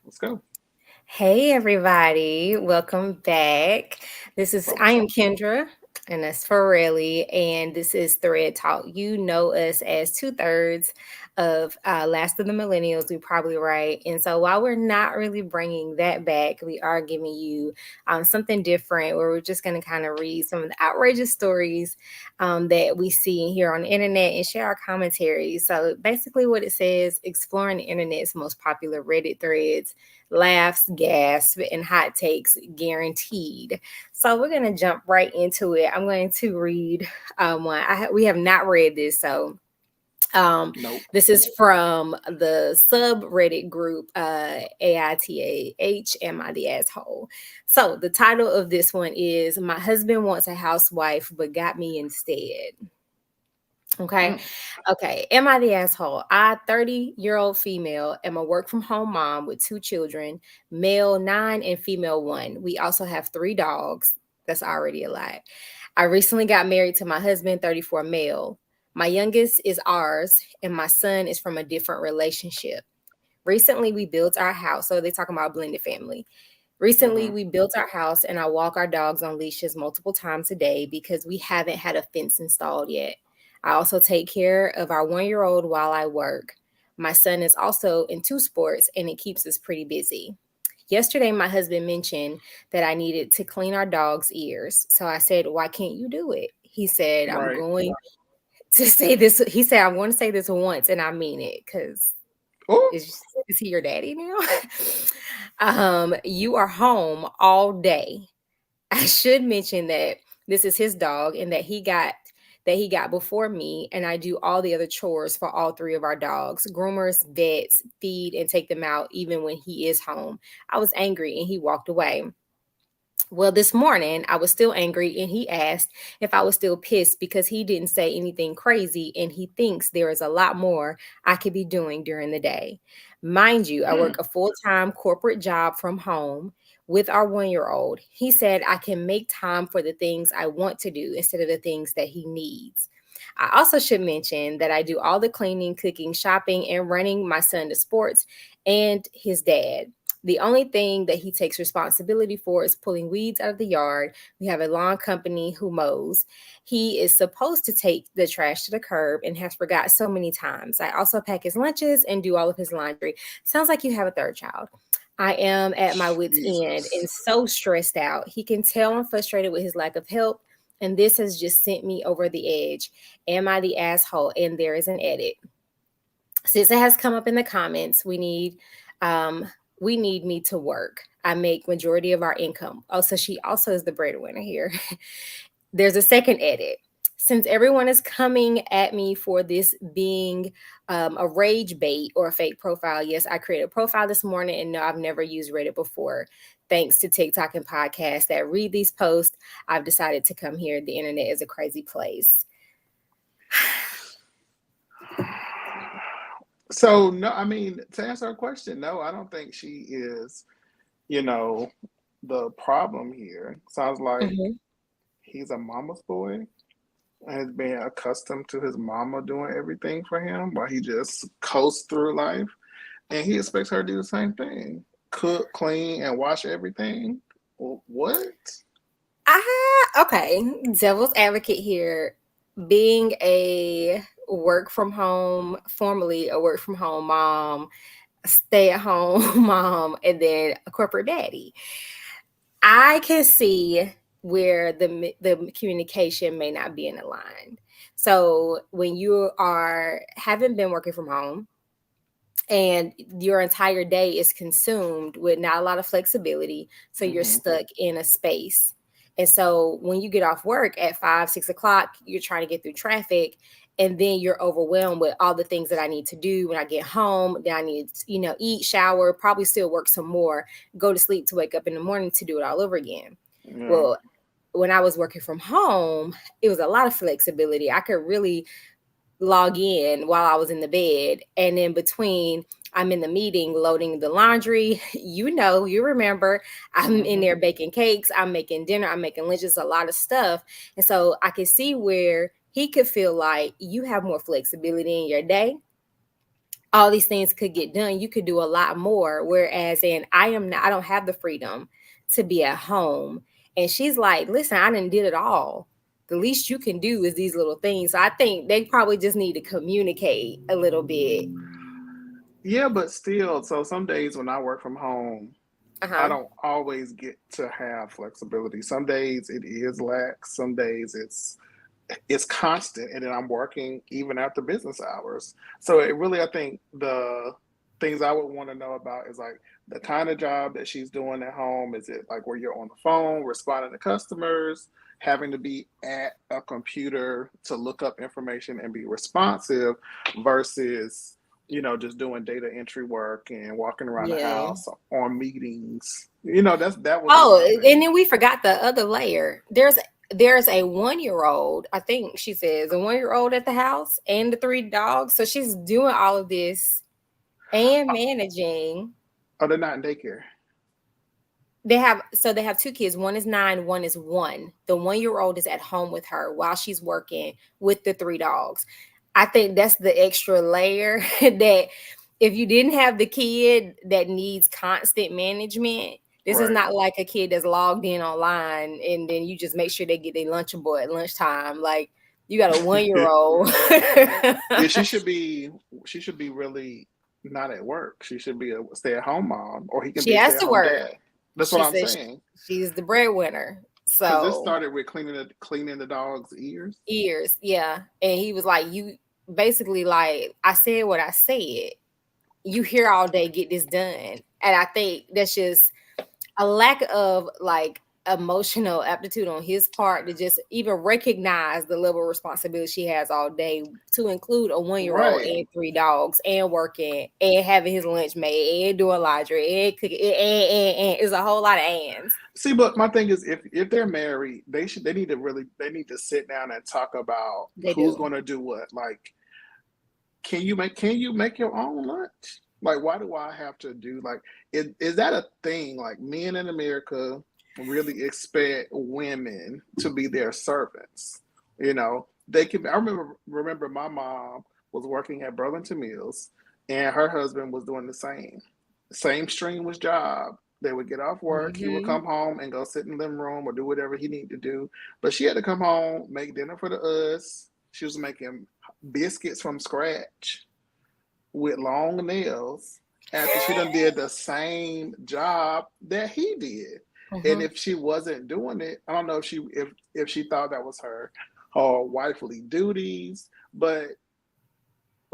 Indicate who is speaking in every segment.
Speaker 1: Let's go.
Speaker 2: Hey everybody, welcome back. I
Speaker 1: What's
Speaker 2: am
Speaker 1: up?
Speaker 2: Kendra, and that's Ferreli, and this is Thread Talk. You know us as 2/3 of Last of the Millennials, we probably right. And so while we're not really bringing that back, we are giving you something different where we're just going to kind of read some of the outrageous stories that we see here on the internet and share our commentary. So basically, what it says: exploring the internet's most popular Reddit threads, laughs, gasp, and hot takes guaranteed. So we're gonna jump right into it. I'm going to read one. We have not read this, so um,
Speaker 1: Nope.
Speaker 2: this is from the subreddit group AITAH. Am I the asshole? So the title of this one is "My husband wants a housewife, but got me instead." Okay.
Speaker 1: Mm.
Speaker 2: Okay. Am I the asshole? I, 30-year-old female, am a work from home mom with two children, male 9 and female 1. We also have 3 dogs. That's already a lot. I recently got married to my husband, 34 male. My youngest is ours, and my son is from a different relationship. Recently, we built our house. So they talking about blended family. Recently,
Speaker 1: Mm-hmm.
Speaker 2: we built our house, and I walk our dogs on leashes multiple times a day because we haven't had a fence installed yet. I also take care of our 1 year old while I work. My son is also into sports, and it keeps us pretty busy. Yesterday, my husband mentioned that I needed to clean our dog's ears. So I said, "Why can't you do it?" He said, "I'm
Speaker 1: Right.
Speaker 2: going to say this." He said, "I want to say this once, and I mean it because
Speaker 1: Oh,
Speaker 2: is he your daddy now?" You are home all day. I should mention that this is his dog and that he got before me, and I do all the other chores for all three of our dogs: groomers, vets, feed, and take them out even when he is home. I was angry and he walked away. Well, this morning I was still angry and he asked if I was still pissed because he didn't say anything crazy and he thinks there is a lot more I could be doing during the day. Mind you, I work
Speaker 1: mm.
Speaker 2: a full time corporate job from home with our 1 year old. He said I can make time for the things I want to do instead of the things that he needs. I also should mention that I do all the cleaning, cooking, shopping, and running my son to sports and his dad. The only thing that he takes responsibility for is pulling weeds out of the yard. We have a lawn company who mows. He is supposed to take the trash to the curb and has forgot so many times. I also pack his lunches and do all of his laundry. Sounds like you have a third child. I am at my wits' end and
Speaker 1: Jesus.
Speaker 2: so stressed out. He can tell I'm frustrated with his lack of help, and this has just sent me over the edge. Am I the asshole? And there is an edit. Since it has come up in the comments, um we need me to work. I make majority of our income. Oh, so she also is the breadwinner here. There's a second edit. Since everyone is coming at me for this being a rage bait or a fake profile, yes, I created a profile this morning and no, I've never used Reddit before. Thanks to TikTok and podcasts that read these posts, I've decided to come here. The internet is a crazy place.
Speaker 1: So no, I mean to answer her question, no, I don't think she is. You know, the problem here sounds like
Speaker 2: Mhm.
Speaker 1: he's a mama's boy and has been accustomed to his mama doing everything for him while he just coasts through life, and he expects her to do the same thing: cook, clean, and wash everything. What?
Speaker 2: Okay. Devil's advocate here. Being a work from home, formerly a work from home mom, stay at home mom, and then a corporate daddy, I can see where the communication may not be in line. So when you are haven't been working from home and your entire day is consumed with not a lot of flexibility, so you're
Speaker 1: Mm-hmm.
Speaker 2: stuck in a space. And so when you get off work at 5, 6 o'clock, you're trying to get through traffic, and then you're overwhelmed with all the things that I need to do when I get home. Then I need to, eat, shower, probably still work some more, go to sleep to wake up in the morning to do it all over again.
Speaker 1: Yeah.
Speaker 2: Well, when I was working from home, it was a lot of flexibility. I could really log in while I was in the bed. And in between, I'm in the meeting loading the laundry. You remember, I'm in
Speaker 1: Mm-hmm.
Speaker 2: there baking cakes, I'm making dinner, I'm making lunches, a lot of stuff. And so I could see where he could feel like you have more flexibility in your day all these things could get done. You could do a lot more. Whereas I don't have the freedom to be at home. And she's like, listen, I didn't did it all. The least you can do is these little things. So I think they probably just need to communicate a little bit.
Speaker 1: Yeah, but still, so some days when I work from home, I
Speaker 2: Uh-huh.
Speaker 1: don't always get to have flexibility. Some days it is lax, some days it's constant, and then I'm working even after business hours. So it really, I think the things I would want to know about is like the kind of job that she's doing at home. Is it like where you're on the phone responding to customers, having to be at a computer to look up information and be responsive versus just doing data entry work and walking around the
Speaker 2: Yeah.
Speaker 1: house on meetings. That would be
Speaker 2: Oh,
Speaker 1: my
Speaker 2: and
Speaker 1: thing.
Speaker 2: then we forgot the other layer. There's a 1 year old, I think she says, a 1 year old at the house and the three dogs. So she's doing all of this and managing.
Speaker 1: Oh, they're not in daycare.
Speaker 2: They have two kids. One is 9, one is 1. The 1 year old is at home with her while she's working with the three dogs. I think that's the extra layer that if you didn't have the kid that needs constant management, this is
Speaker 1: Right.
Speaker 2: not like a kid that's logged in online and then you just make sure they get their Lunchable at lunchtime. Like you got a 1 year old.
Speaker 1: Yeah, she should be really not at work. She should be a stay-at-home mom, or he can
Speaker 2: She
Speaker 1: be a
Speaker 2: has to
Speaker 1: stay-at-home
Speaker 2: work.
Speaker 1: dad. That's what
Speaker 2: She
Speaker 1: I'm
Speaker 2: says
Speaker 1: saying.
Speaker 2: she's the breadwinner.
Speaker 1: Because this
Speaker 2: So
Speaker 1: started with cleaning the dog's ears.
Speaker 2: years, yeah. And he was like, you basically like, I said what I said. You here all day, get this done. And I think that's just a lack of like emotional aptitude on his part to just even recognize the level of responsibility she has all day to include a 1 year old
Speaker 1: Right.
Speaker 2: and three dogs and working and having his lunch made and doing laundry and cooking and it's a whole lot of ands.
Speaker 1: See, but my thing is, if they're married, they need to sit down and talk about
Speaker 2: They
Speaker 1: who's
Speaker 2: do.
Speaker 1: going to do what. Like, can you make your own lunch? Like, why do I have to do like is that a thing? Like, men in America really expect women to be their servants. They can. I remember my mom was working at Burlington Mills, and her husband was doing the same strenuous job. They would get off work. He would
Speaker 2: Hmm.
Speaker 1: come home and go sit in the living room or do whatever he needed to do. But she had to come home, make dinner for the us. She was making biscuits from scratch with long nails after she done did the same job that he did. And
Speaker 2: Hmm.
Speaker 1: if she wasn't doing it, I don't know if she thought that was her wifely duties, but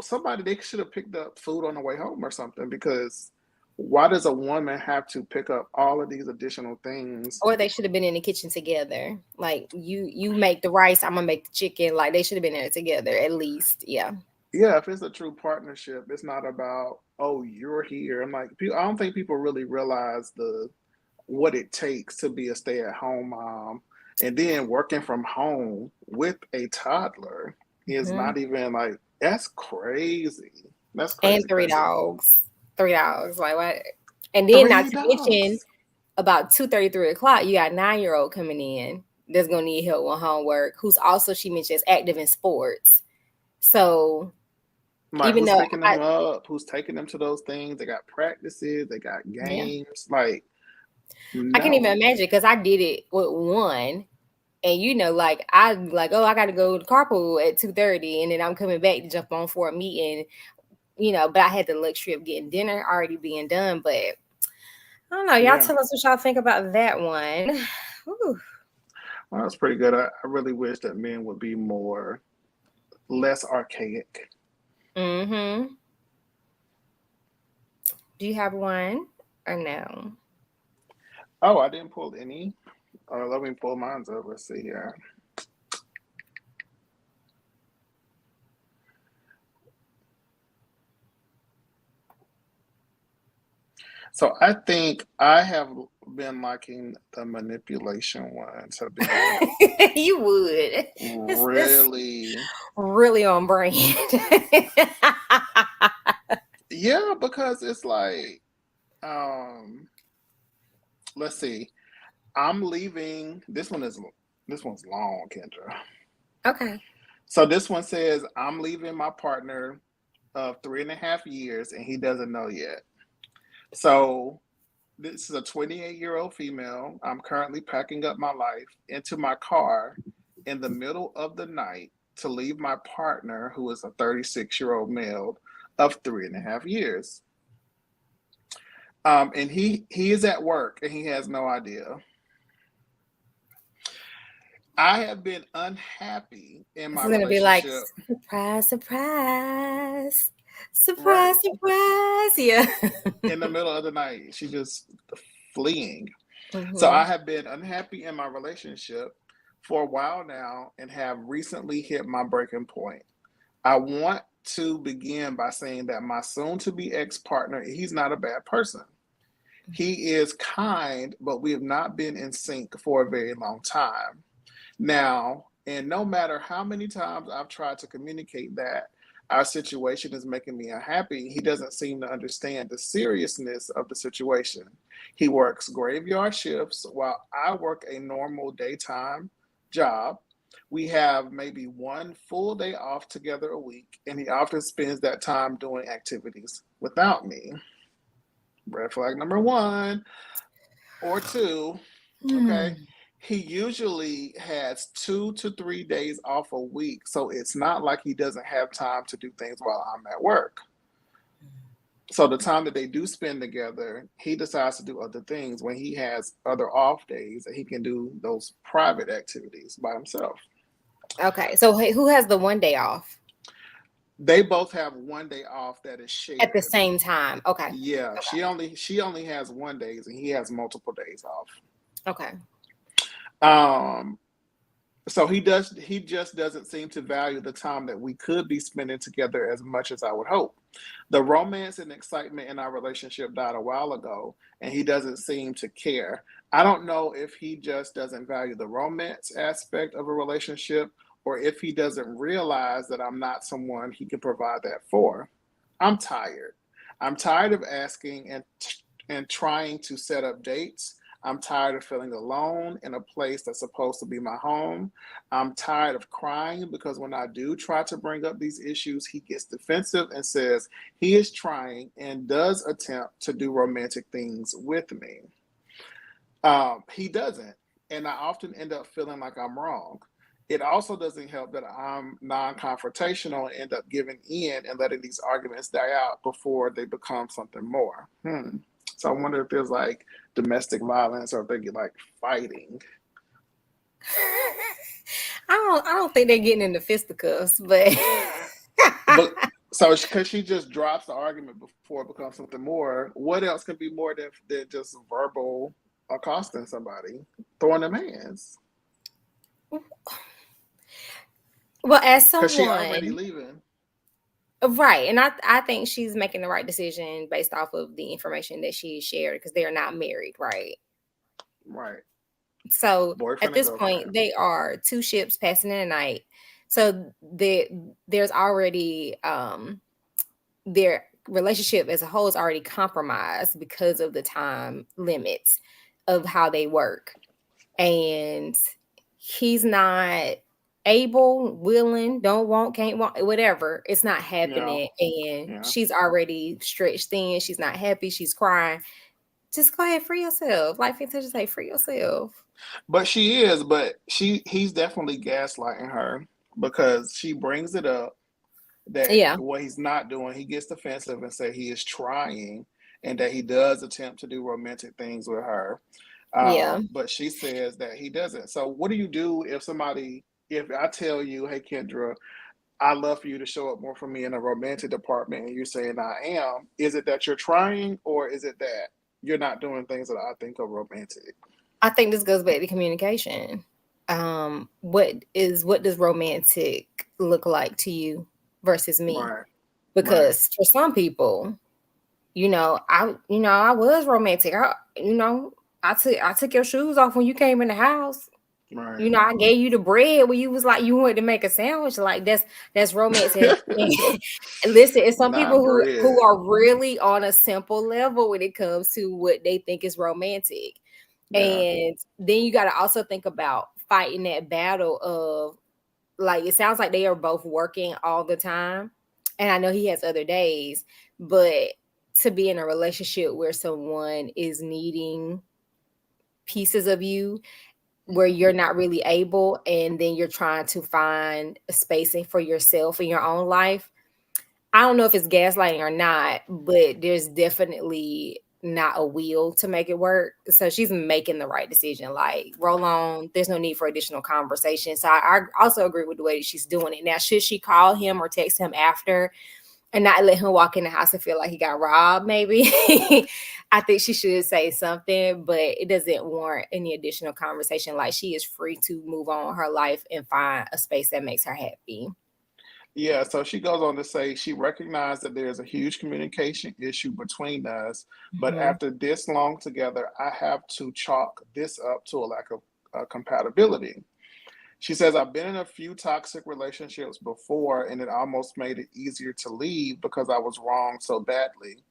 Speaker 1: somebody they should have picked up food on the way home or something because why does a woman have to pick up all of these additional things?
Speaker 2: Or they should have been in the kitchen together. Like you make the rice, I'm gonna make the chicken. Like they should have been there together at least. Yeah.
Speaker 1: Yeah, if it's a true partnership, it's not about, oh, you're here. I'm like, I don't think people really realize the what it takes to be a stay-at-home mom, and then working from home with a toddler is
Speaker 2: Hmm.
Speaker 1: not even like that's crazy. That's
Speaker 2: And
Speaker 1: crazy,
Speaker 2: three
Speaker 1: crazy.
Speaker 2: dogs. Three dogs. Like what? And then not
Speaker 1: Three
Speaker 2: to mention
Speaker 1: dogs.
Speaker 2: about 2:30, 3 o'clock, you got 9 year old coming in that's gonna need help with homework, who's also she mentions active in sports. So
Speaker 1: Like,
Speaker 2: even
Speaker 1: who's
Speaker 2: though
Speaker 1: picking them up? Who's taking them to those things? They got practices. They got
Speaker 2: yeah,
Speaker 1: games. Like,
Speaker 2: I can even
Speaker 1: no.
Speaker 2: imagine because I did it with one. And like I like, oh, I gotta go to carpool at 2:30 and then I'm coming back to jump on for a meeting, but I had the luxury of getting dinner already being done. But I don't know. Y'all
Speaker 1: Yeah,
Speaker 2: tell us what y'all think about that one. Whew.
Speaker 1: well, that's pretty good. I really wish that men would be less archaic.
Speaker 2: Mm-hmm. Do you have one or no?
Speaker 1: Oh, I didn't pull any. Let me pull mine up. Let's see here. So I think I have been liking the manipulation ones. Have been
Speaker 2: You would. It's
Speaker 1: really,
Speaker 2: really on brand.
Speaker 1: yeah, because it's like, um, let's see. I'm leaving. This one's long, Kendra.
Speaker 2: Okay.
Speaker 1: So this one says I'm leaving my partner of 3.5 years, and he doesn't know yet. So this is a 28-year-old female. I'm currently packing up my life into my car in the middle of the night to leave my partner, who is a 36-year-old male of 3.5 years. And he is at work and he has no idea. I have been unhappy in
Speaker 2: This
Speaker 1: my
Speaker 2: is gonna be like
Speaker 1: relationship,
Speaker 2: surprise, surprise,
Speaker 1: right?
Speaker 2: surprise, surprise. Yeah.
Speaker 1: In the middle of the night, she just fleeing. So I
Speaker 2: Hmm.
Speaker 1: have been unhappy in my relationship for a while now and have recently hit my breaking point. I want to begin by saying that my soon to be ex partner, he's not a bad person. He is kind, but we have not been in sync for a very long time. Now, and no matter how many times I've tried to communicate that our situation is making me unhappy, he doesn't seem to understand the seriousness of the situation. He works graveyard shifts while I work a normal daytime job. We have maybe one full day off together a week, and he often spends that time doing activities without me. Red flag number one or two. Okay.
Speaker 2: Hmm.
Speaker 1: He usually has 2 to 3 days off a week. So it's not like he doesn't have time to do things while I'm at work. So the time that they do spend together, he decides to do other things when he has other off days that he can do those private activities by himself.
Speaker 2: Okay, so who has the one day off
Speaker 1: They both have one day off that is
Speaker 2: at the
Speaker 1: shared.
Speaker 2: same time? Okay,
Speaker 1: Yeah,
Speaker 2: okay,
Speaker 1: she only has one days and he has multiple days off.
Speaker 2: okay.
Speaker 1: Um so he just doesn't seem to value the time that we could be spending together as much as I would hope. The romance and excitement in our relationship died a while ago, and he doesn't seem to care. I don't know if he just doesn't value the romance aspect of a relationship or if he doesn't realize that I'm not someone he can provide that for. I'm tired. I'm tired of asking and trying to set up dates. I'm tired of feeling alone in a place that's supposed to be my home. I'm tired of crying because when I do try to bring up these issues, he gets defensive and says he is trying and does attempt to do romantic things with me. He doesn't. And I often end up feeling like I'm wrong. It also doesn't help that I'm non confrontational and end up giving in and letting these arguments die out before they become something more. So I wonder if there's like domestic violence or if they get like fighting.
Speaker 2: I don't think they're getting into fisticuffs, but
Speaker 1: But so because she just drops the argument before it becomes something more, what else can be more than just verbal accosting somebody, throwing them hands?
Speaker 2: well, as
Speaker 1: Because she already
Speaker 2: someone,
Speaker 1: leaving.
Speaker 2: right, and I think she's making the right decision based off of the information that she shared because they are not married, right?
Speaker 1: Right.
Speaker 2: So at
Speaker 1: Boyfriend and
Speaker 2: this point,
Speaker 1: girlfriend.
Speaker 2: they are two ships passing in the night. So there's already their relationship as a whole is already compromised because of the time limits of how they work. And he's not able, willing, don't want, can't want, whatever. It's not
Speaker 1: Yeah.
Speaker 2: happening. And
Speaker 1: Yeah.
Speaker 2: she's already stretched thin. She's not happy. She's crying. Just go ahead, free yourself. Life intentions say free yourself.
Speaker 1: But she is, but he's definitely gaslighting her because she brings it up that
Speaker 2: Yeah.
Speaker 1: what he's not doing, he gets defensive and say he is trying and that he does attempt to do romantic things with her.
Speaker 2: Yeah.
Speaker 1: But she says that he doesn't. So what do you do if I tell you, hey Kendra, I love for you to show up more for me in a romantic department and you're saying I am, is it that you're trying or is it that you're not doing things that I think are romantic?
Speaker 2: I think this goes back to communication. What does romantic look like to you versus me?
Speaker 1: Right, right,
Speaker 2: Because for some people, I was romantic. I took your shoes off when you came in the house.
Speaker 1: right.
Speaker 2: I gave you the bread when you was like you wanted to make a sandwich. Like that's romantic. Listen, it's some people
Speaker 1: Not
Speaker 2: who
Speaker 1: bread.
Speaker 2: are really on a simple level when it comes to what they think is romantic.
Speaker 1: Yeah,
Speaker 2: And then you got to also think about fighting that battle of like it sounds like they are both working all the time. and I know he has other days, but to be in a relationship where someone is needing pieces of you where you're not really able, and then you're trying to find a spacing for yourself in your own life. I don't know if it's gaslighting or not, but there's definitely not a will to make it work. So she's making the right decision. Like, roll on. There's no need for additional conversation. So I also agree with the way that she's doing it. Now, should she call him or text him after and not let him walk in the house and feel like he got robbed, maybe? I think she should say something, but it doesn't warrant any additional conversation. Like, she is free to move on her life and find a space that makes her happy.
Speaker 1: Yeah, so she goes on to say she recognized that there's a huge communication issue between us, but
Speaker 2: Mhm.
Speaker 1: after this long together, I have to chalk this up to a lack of compatibility. She says, I've been in a few toxic relationships before, and it almost made it easier to leave because I was wrong so badly.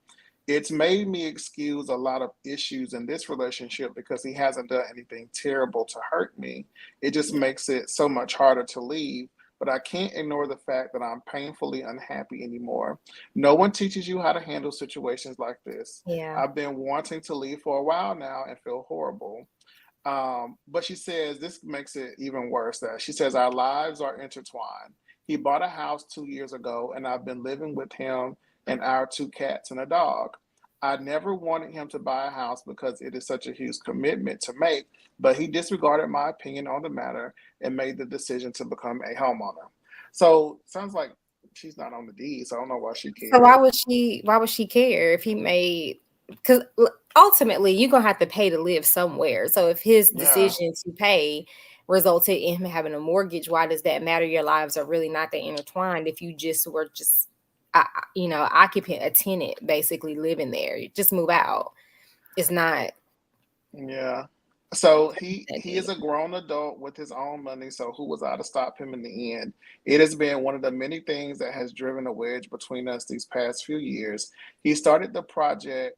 Speaker 1: It's made me excuse a lot of issues in this relationship because he hasn't done anything terrible to hurt me. It just makes it so much harder to leave. But I can't ignore the fact that I'm painfully unhappy anymore. No one teaches you how to handle situations like this.
Speaker 2: Yeah.
Speaker 1: I've been wanting to leave for a while now and feel horrible. But she says this makes it even worse. That she says our lives are intertwined. He bought a house 2 years ago, and I've been living with him and our two cats and a dog. I never wanted him to buy a house because it is such a huge commitment to make, but he disregarded my opinion on the matter and made the decision to become a homeowner. So sounds like she's not on the deed, so I don't know why she
Speaker 2: So
Speaker 1: cared.
Speaker 2: why would she care if he made, because ultimately you're gonna have to pay to live somewhere. So if his
Speaker 1: Yeah,
Speaker 2: decision to pay resulted in him having a mortgage, why does that matter? Your lives are really not that intertwined if you just were just occupant, a tenant, basically living there. You just move out. It's not
Speaker 1: yeah. So
Speaker 2: that
Speaker 1: he is
Speaker 2: deep.
Speaker 1: a grown adult with his own money, so who was I to stop him in the end? It has been one of the many things that has driven a wedge between us these past few years. He started the project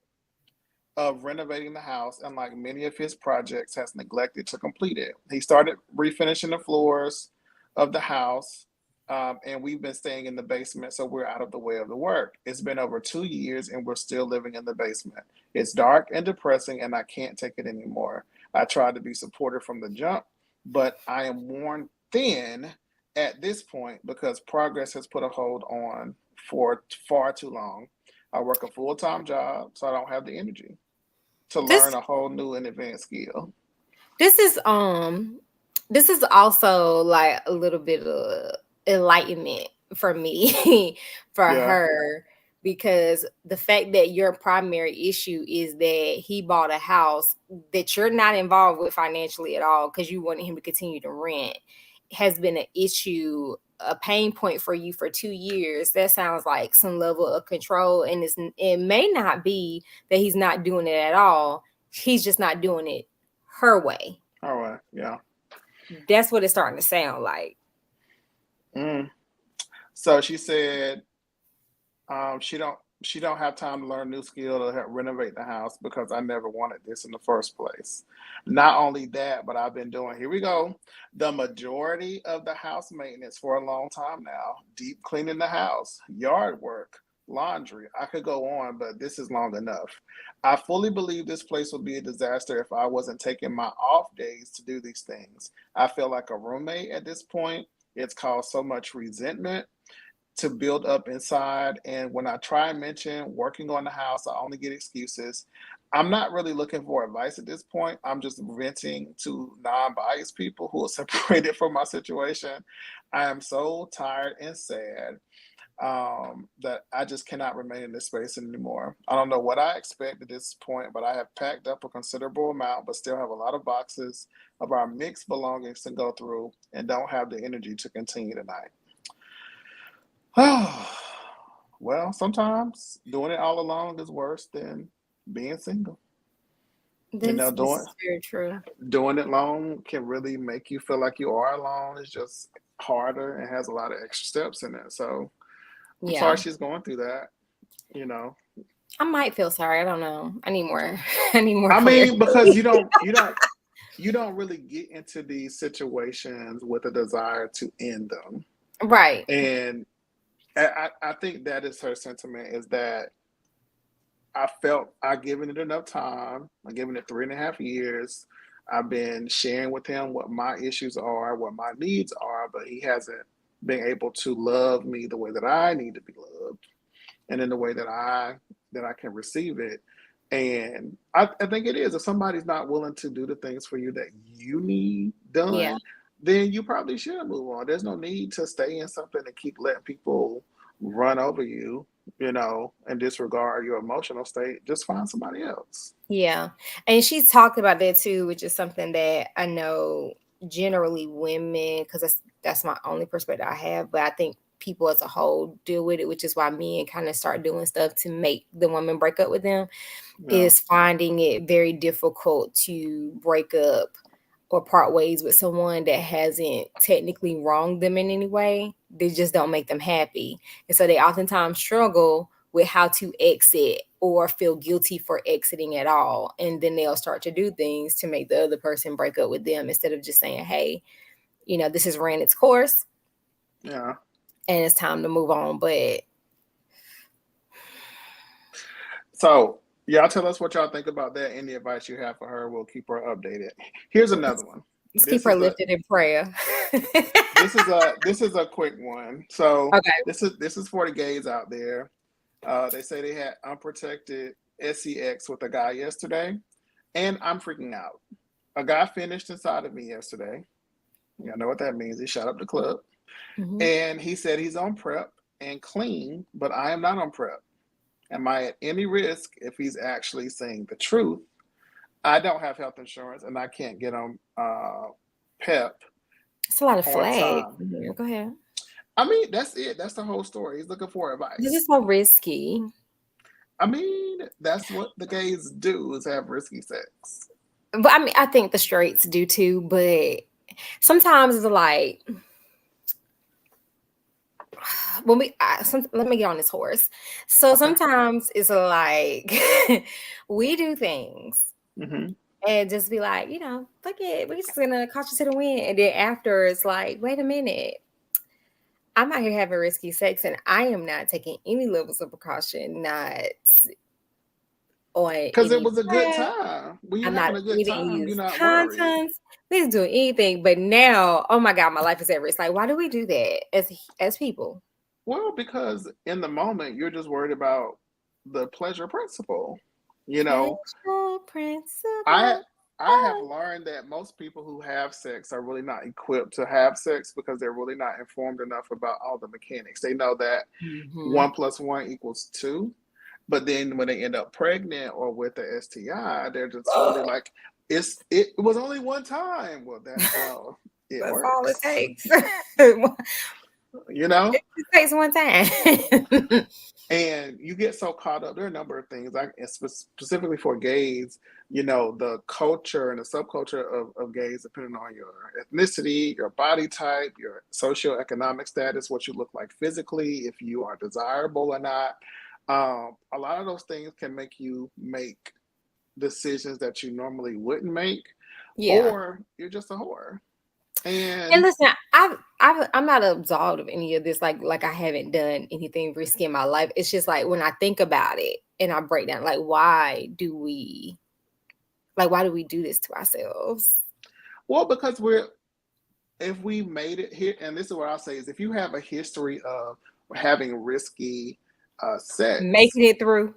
Speaker 1: of renovating the house, and like many of his projects, has neglected to complete it. He started refinishing the floors of the house, and we've been staying in the basement, so we're out of the way of the work. It's been over 2 years, and we're still living in the basement. It's dark and depressing, and I can't take it anymore. I tried to be supportive from the jump, but I am worn thin at this point because progress has put a hold on for far too long. I work a full time job, so I don't have the energy to learn
Speaker 2: This
Speaker 1: a whole new and advanced skill.
Speaker 2: this is this is also like a little bit of enlightenment for me for
Speaker 1: Yeah.
Speaker 2: her, because the fact that your primary issue is that he bought a house that you're not involved with financially at all because you wanted him to continue to rent has been an issue, a pain point for you for 2 years. That sounds like some level of control, and it may not be that he's not doing it at all. He's just not doing it her way.
Speaker 1: All right. Yeah.
Speaker 2: That's what it's starting to sound like.
Speaker 1: Mm. So she said she don't have time to learn new skill to help renovate the house because I never wanted this in the first place. Not only that, but I've been doing, here we go, the majority of the house maintenance for a long time now. Deep cleaning the house, yard work, laundry. I could go on, but this is long enough. I fully believe this place would be a disaster if I wasn't taking my off days to do these things. I feel like a roommate at this point. It's caused so much resentment to build up inside. And when I try and mention working on the house, I only get excuses. I'm not really looking for advice at this point. I'm just venting to non biased people who are separated from my situation. I am so tired and sad that I just cannot remain in this space anymore. I don't know what I expect at this point, but I have packed up a considerable amount, but still have a lot of boxes of our mixed belongings to go through and don't have the energy to continue tonight. Well, sometimes doing it all alone is worse than being single. You know,
Speaker 2: This is very true.
Speaker 1: doing it alone can really make you feel like you are alone. It's just harder and has a lot of extra steps in it. So I'm sorry
Speaker 2: Yeah.
Speaker 1: she's going through that. You know,
Speaker 2: I might feel sorry. I don't know. I need more I need more
Speaker 1: I
Speaker 2: clarity.
Speaker 1: mean, because you don't really get into these situations with a desire to end them.
Speaker 2: Right.
Speaker 1: And I think that is her sentiment, is that I felt I've given it enough time. I've given it 3.5 years. I've been sharing with him what my issues are, what my needs are, but he hasn't been able to love me the way that I need to be loved, and in the way that I can receive it. And I think it is. If somebody's not willing to do the things for you that you need
Speaker 2: Yeah.
Speaker 1: done, then you probably should move on. There's no need to stay in something and keep letting people run over you, and disregard your emotional state. Just find somebody else.
Speaker 2: Yeah. And she's talked about that too, which is something that I know generally women, because that's my only perspective I have, but I think people as a whole deal with it, which is why men kind of start doing stuff to make the woman break up with them,
Speaker 1: Yeah.
Speaker 2: is finding it very difficult to break up or part ways with someone that hasn't technically wronged them in any way. They just don't make them happy. And so they oftentimes struggle with how to exit or feel guilty for exiting at all. And then they'll start to do things to make the other person break up with them instead of just saying, hey, this has ran its course
Speaker 1: Yeah.
Speaker 2: and it's time to move on. But
Speaker 1: So y'all tell us what y'all think about that. Any advice you have for her, we'll keep her updated. Here's another one.
Speaker 2: let's keep
Speaker 1: This
Speaker 2: her
Speaker 1: is a
Speaker 2: lifted in prayer.
Speaker 1: this is a quick one. So
Speaker 2: Okay.
Speaker 1: this is for the gays out there. They say they had unprotected sex with a guy yesterday, and I'm freaking out. A guy finished inside of me yesterday. Y'all know what that means. He shot up the club,
Speaker 2: Mhm.
Speaker 1: and he said he's on prep and clean, but I am not on prep. Am I at any risk if he's actually saying the truth? I don't have health insurance, and I can't get on PEP
Speaker 2: It's a lot of
Speaker 1: on
Speaker 2: flags.
Speaker 1: time.
Speaker 2: Yeah, go ahead.
Speaker 1: I mean, that's it. That's the whole story. He's looking for
Speaker 2: This is
Speaker 1: advice.
Speaker 2: so risky.
Speaker 1: I mean, that's what the gays do, is have risky sex.
Speaker 2: But I mean, I think the straights do too, but sometimes it's like let me get on this horse. So
Speaker 1: Okay.
Speaker 2: sometimes it's like we do things
Speaker 1: Hmm.
Speaker 2: and just be like, fuck it, we're just gonna catch you to the wind. And then after it's like, wait a minute, I'm out here having risky sex and I am not taking any levels of precaution, not on
Speaker 1: Because it
Speaker 2: any
Speaker 1: was a good
Speaker 2: prep.
Speaker 1: time. When you're
Speaker 2: I'm not,
Speaker 1: having a good
Speaker 2: we didn't
Speaker 1: time, you're
Speaker 2: use
Speaker 1: not worried.
Speaker 2: contents, we didn't do anything. But now, oh my God, my life is at risk. Like, why do we do that as people?
Speaker 1: Well, because in the moment, you're just worried about the pleasure principle. You know,
Speaker 2: Pleasure
Speaker 1: I
Speaker 2: principle.
Speaker 1: I have learned that most people who have sex are really not equipped to have sex because they're really not informed enough about all the mechanics. They know that
Speaker 2: Mm-hmm.
Speaker 1: 1 + 1 = 2, but then when they end up pregnant or with the STI, they're just really like, it was only one time. Well, that's how it
Speaker 2: That's all it
Speaker 1: works.
Speaker 2: takes. It
Speaker 1: You know?
Speaker 2: just takes one time.
Speaker 1: And you get so caught up. There are a number of things, like specifically for gays, the culture and the subculture of gays, depending on your ethnicity, your body type, your socioeconomic status, what you look like physically, if you are desirable or not. A lot of those things can make you make decisions that you normally wouldn't make,
Speaker 2: Yeah.
Speaker 1: or you're just a whore.
Speaker 2: And
Speaker 1: And
Speaker 2: listen, I'm not absolved of any of this. Like I haven't done anything risky in my life. It's just like when I think about it and I break down, like why do we do this to ourselves?
Speaker 1: well, because if we made it here, and this is what I'll say, is if you have a history of having risky sex,
Speaker 2: Making it through.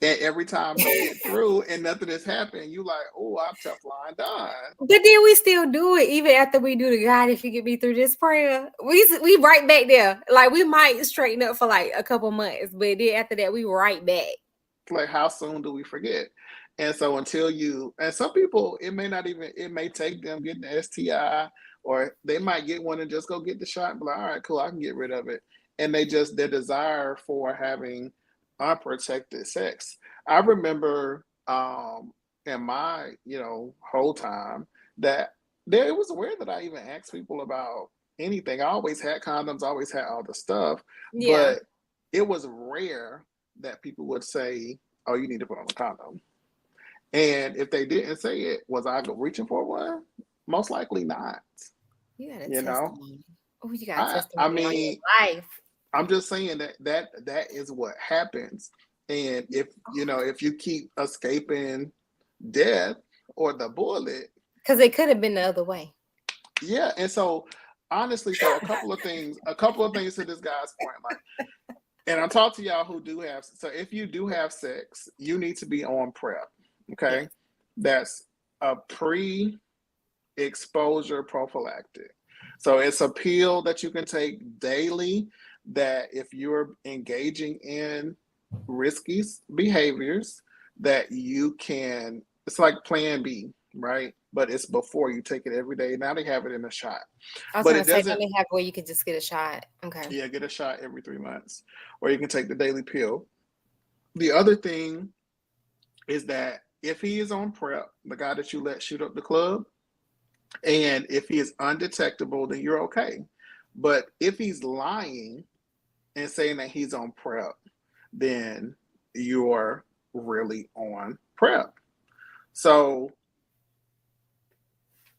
Speaker 1: and every time you get through and nothing has happened, you like, oh, I'm Teflon Don.
Speaker 2: But then we still do it even after we do the God, if you get me through this prayer. We right back there. Like we might straighten up for like a couple months, but then after that we right back.
Speaker 1: Like, how soon do we forget? And so and some people, it may take them getting the STI, or they might get one and just go get the shot and be like, all right, cool, I can get rid of it. And their desire for having unprotected sex. I remember in my, whole time, that it was weird that I even asked people about anything. I always had condoms, always had all the stuff,
Speaker 2: Yeah.
Speaker 1: but it was rare that people would say, "Oh, you need to put on a condom." And if they didn't say it, was I reaching for one? Most likely not.
Speaker 2: You got a
Speaker 1: You know,
Speaker 2: testimony. Oh, you got a
Speaker 1: I
Speaker 2: testimony on
Speaker 1: mean,
Speaker 2: your life.
Speaker 1: I'm just saying that is what happens. And if you keep escaping death or the bullet,
Speaker 2: Because it could have been the other way.
Speaker 1: yeah. And so honestly, so a couple of things to this guy's point, like, and I'm talking to y'all who do have, so if you do have sex, you need to be on prep. Okay.
Speaker 2: Yes.
Speaker 1: That's a exposure prophylactic. So it's a pill that you can take daily that if you're engaging in risky behaviors that you can, it's like plan B, right? But it's before you take it every day. Now they have it in a shot.
Speaker 2: I was
Speaker 1: But
Speaker 2: gonna
Speaker 1: it
Speaker 2: say, don't
Speaker 1: doesn't,
Speaker 2: they have where you could just get a shot? Okay.
Speaker 1: yeah, get a shot every 3 months. Or you can take the daily pill. The other thing is that if he is on prep, the guy that you let shoot up the club, and if he is undetectable, then you're okay. But if he's lying and saying that he's on prep, then you're really on prep. So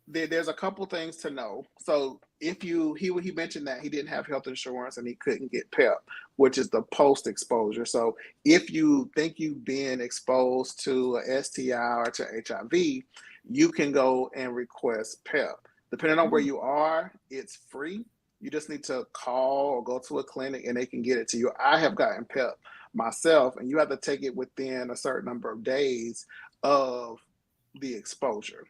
Speaker 1: there's a couple things to know. So if he mentioned that he didn't have health insurance and he couldn't get PEP, which is the post exposure. So if you think you've been exposed to a STI or to HIV, you can go and request PEP. Depending on where
Speaker 2: Mhm.
Speaker 1: you are, it's free. You just need to call or go to a clinic and they can get it to you. I have gotten PEP myself, and you have to take it within a certain number of days of the exposure,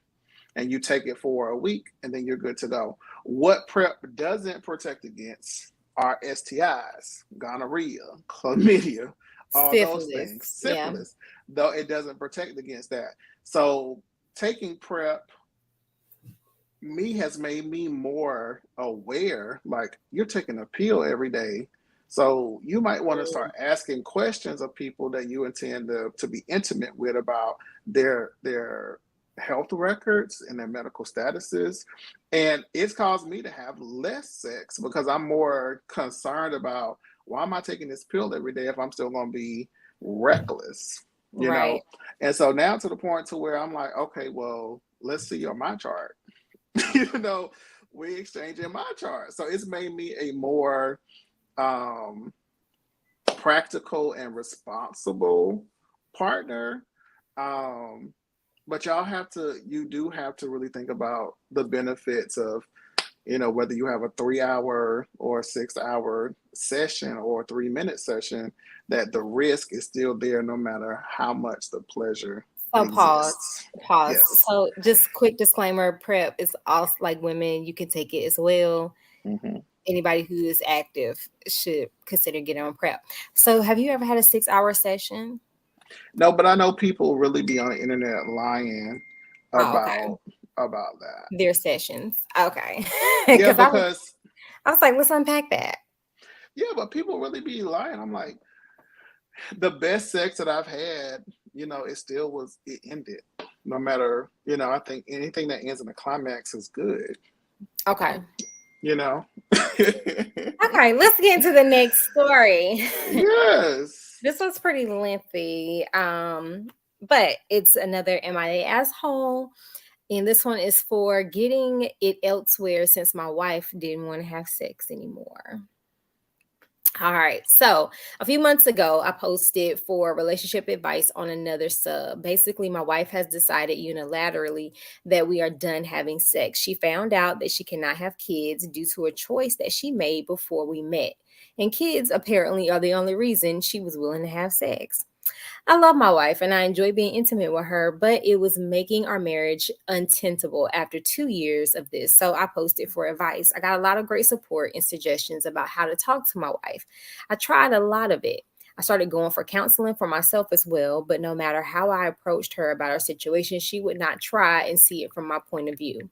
Speaker 1: and you take it for a week and then you're good to go. What PrEP doesn't protect against are STIs, gonorrhea, chlamydia, all those things,
Speaker 2: Syphilis. Yeah.
Speaker 1: syphilis, though it doesn't protect against that. So taking PrEP me has made me more aware, like you're taking a pill every day. So you might want to start asking questions of people that you intend to be intimate with about their health records and their medical statuses. And it's caused me to have less sex because I'm more concerned about why am I taking this pill every day if I'm still going to be reckless, you
Speaker 2: Right.
Speaker 1: know? And so now to the point to where I'm like, okay, well, let's see your my chart. you know, we exchanging my chart. So it's made me a more um, practical and responsible partner. Um, but you do have to really think about the benefits of, whether you have a 3 hour or 6 hour session or a 3 minute session, that the risk is still there no matter how much the pleasure
Speaker 2: So
Speaker 1: exists.
Speaker 2: pause.
Speaker 1: Yes.
Speaker 2: So just quick disclaimer: PrEP is also like women. You can take it as well.
Speaker 1: Mm-hmm.
Speaker 2: Anybody who is active should consider getting on PrEP. So, have you ever had a 6 hour session?
Speaker 1: No, but I know people really be on the internet lying
Speaker 2: Oh, okay.
Speaker 1: about that.
Speaker 2: Their sessions. Okay.
Speaker 1: Yeah,
Speaker 2: Because
Speaker 1: because
Speaker 2: I was like, let's unpack that.
Speaker 1: yeah, but people really be lying. I'm like, the best sex that I've had, it ended. No matter, I think anything that ends in a climax is good,
Speaker 2: Okay.
Speaker 1: you know?
Speaker 2: Okay, let's get into the next story.
Speaker 1: Yes.
Speaker 2: This was pretty lengthy. But it's another MIA asshole. And this one is for getting it elsewhere since my wife didn't want to have sex anymore. All right. So a few months ago, I posted for relationship advice on another sub. Basically, my wife has decided unilaterally that we are done having sex. She found out that she cannot have kids due to a choice that she made before we met. And kids apparently are the only reason she was willing to have sex. I love my wife and I enjoy being intimate with her, but it was making our marriage untenable after 2 years of this. So I posted for advice. I got a lot of great support and suggestions about how to talk to my wife. I tried a lot of it. I started going for counseling for myself as well, but no matter how I approached her about our situation, she would not try and see it from my point of view.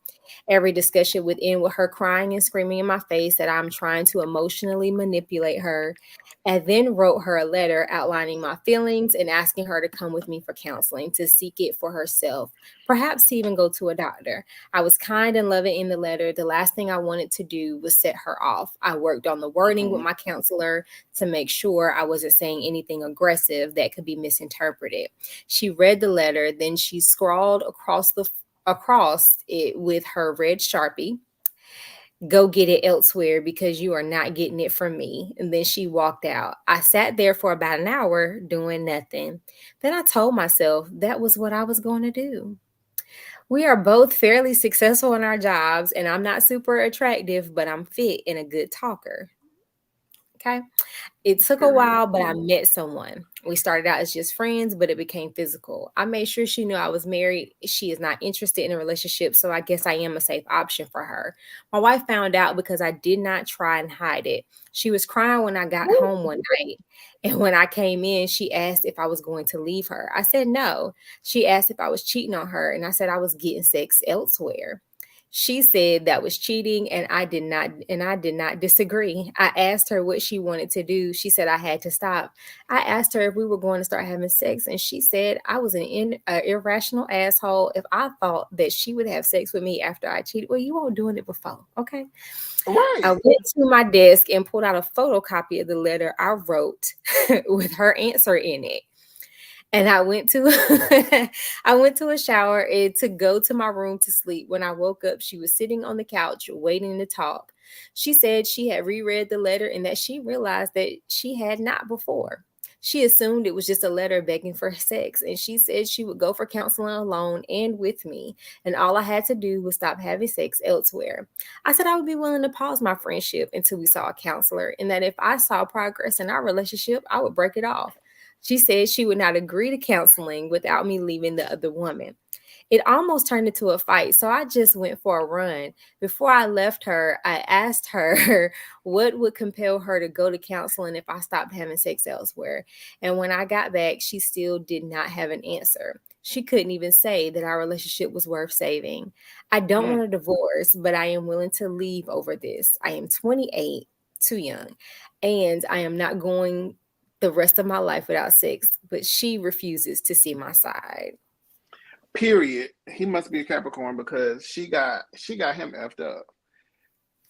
Speaker 2: Every discussion would end with her crying and screaming in my face that I'm trying to emotionally manipulate her. I then wrote her a letter outlining my feelings and asking her to come with me for counseling to seek it for herself, perhaps to even go to a doctor. I was kind and loving in the letter. The last thing I wanted to do was set her off. I worked on the wording with
Speaker 1: Mm-hmm.
Speaker 2: my counselor to make sure I wasn't saying anything aggressive that could be misinterpreted. She read the letter, then she scrawled across it with her red Sharpie. Go get it elsewhere because you are not getting it from me. And then she walked out. I sat there for about an hour doing nothing. Then I told myself that was what I was going to do. We are both fairly successful in our jobs, and I'm not super attractive, but I'm fit and a good talker. Okay. It took a
Speaker 1: Period.
Speaker 2: while, but I met someone. We started out as just friends, but it became physical. I made sure she knew I was married. She is not interested in a relationship, so I guess I am a safe option for her. My wife found out because I did not try and hide it. She was crying when I got home one night. And when I came in, she asked if I was going to leave her. I said no. She asked if I was cheating on her, and I said I was getting sex elsewhere. She said that was cheating and I did not disagree. I asked her what she wanted to do. She said I had to stop. I asked her if we were going to start having sex and she said I was an irrational asshole if I thought that she would have sex with me after I cheated. Well, you weren't doing it before, okay? I
Speaker 1: Right.
Speaker 2: went to my desk and pulled out a photocopy of the letter I wrote with her answer in it. And I went to I went to a shower and to go to my room to sleep. When I woke up, she was sitting on the couch waiting to talk. She said she had reread the letter and that she realized that she had not before. She assumed it was just a letter begging for sex, and she said she would go for counseling alone and with me, and all I had to do was stop having sex elsewhere. I said I would be willing to pause my friendship until we saw a counselor, and that if I saw progress in our relationship, I would break it off. She said she would not agree to counseling without me leaving the other woman. It almost turned into a fight, so I just went for a run. Before I left her, I asked her what would compel her to go to counseling if I stopped having sex elsewhere. And when I got back, she still did not have an answer. She couldn't even say that our relationship was worth saving. I don't
Speaker 1: Mm.
Speaker 2: want a divorce, but I am willing to leave over this. I am 28, too young, and I am not going the rest of my life without sex, but she refuses to see my side.
Speaker 1: Period. He must be a Capricorn because she got him effed up.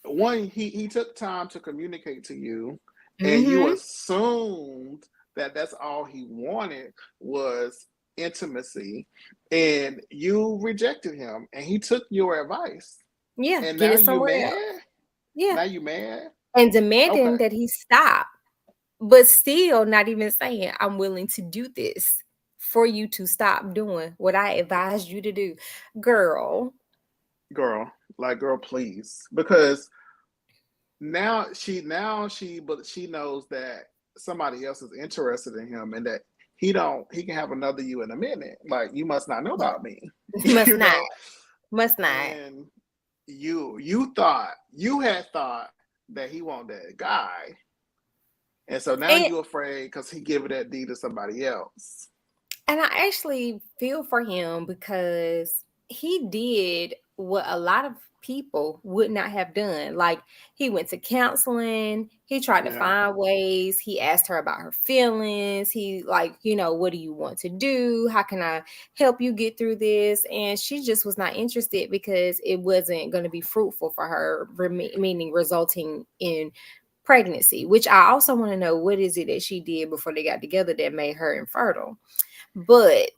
Speaker 1: One, he took time to communicate to you, and you
Speaker 2: Mhm.
Speaker 1: assumed that that's all he wanted was intimacy, and you rejected him, and he took your advice,
Speaker 2: Yeah,
Speaker 1: and
Speaker 2: get
Speaker 1: now
Speaker 2: it
Speaker 1: you
Speaker 2: somewhere else.
Speaker 1: mad.
Speaker 2: Yeah,
Speaker 1: Now you mad.
Speaker 2: and demanding
Speaker 1: Okay,
Speaker 2: that he stop, but still not even saying, "I'm willing to do this for you to stop doing what I advised you to do." Girl.
Speaker 1: girl, like girl, please, because but she knows that somebody else is interested in him, and that he can have another you in a minute. Like you must not know
Speaker 2: Yeah.
Speaker 1: about me,
Speaker 2: Must
Speaker 1: you
Speaker 2: not.
Speaker 1: know.
Speaker 2: Must not.
Speaker 1: And you had thought that he wanted that guy, and so now
Speaker 2: And
Speaker 1: you afraid because he giving that D to somebody else.
Speaker 2: And I actually feel for him because he did what a lot of people would not have done. Like he went to counseling, he tried to
Speaker 1: Yeah.
Speaker 2: find ways, he asked her about her feelings. He like, what do you want to do? How can I help you get through this? And she just was not interested because it wasn't going to be fruitful for her, meaning resulting in pregnancy, which I also want to know what is it that she did before they got together that made her infertile. But